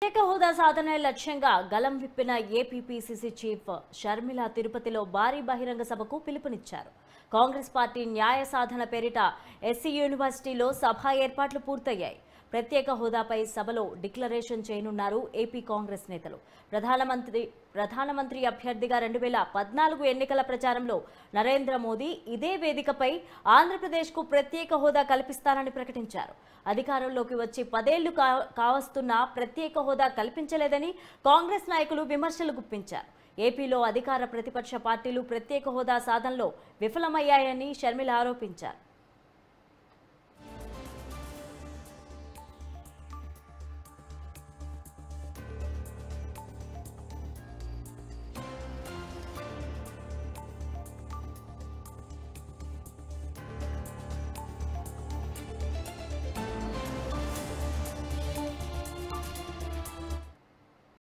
ప్రత్యేక హోదా సాధనే లక్ష్యంగా గలం విప్పిన ఏపీపీసీసీ చీఫ్ షర్మిల తిరుపతిలో భారీ బహిరంగ సభకు పిలుపునిచ్చారు. కాంగ్రెస్ పార్టీ న్యాయ సాధన పేరిట ఎస్సీ యూనివర్సిటీలో సభ ఏర్పాట్లు పూర్తయ్యాయి. ప్రత్యేక హోదాపై సభలో డిక్లరేషన్ చేయనున్నారు ఏపీ కాంగ్రెస్ నేతలు. ప్రధానమంత్రి అభ్యర్థిగా 2014 ఎన్నికల ప్రచారంలో నరేంద్ర మోదీ ఇదే వేదికపై ఆంధ్రప్రదేశ్కు ప్రత్యేక హోదా కల్పిస్తానని ప్రకటించారు. అధికారంలోకి వచ్చి 10 ఏళ్లు కావస్తున్నా ప్రత్యేక హోదా కల్పించలేదని కాంగ్రెస్ నాయకులు విమర్శలు గుప్పించారు. ఏపీలో అధికార ప్రతిపక్ష పార్టీలు ప్రత్యేక హోదా సాధనలో విఫలమయ్యాయని షర్మిల ఆరోపించారు.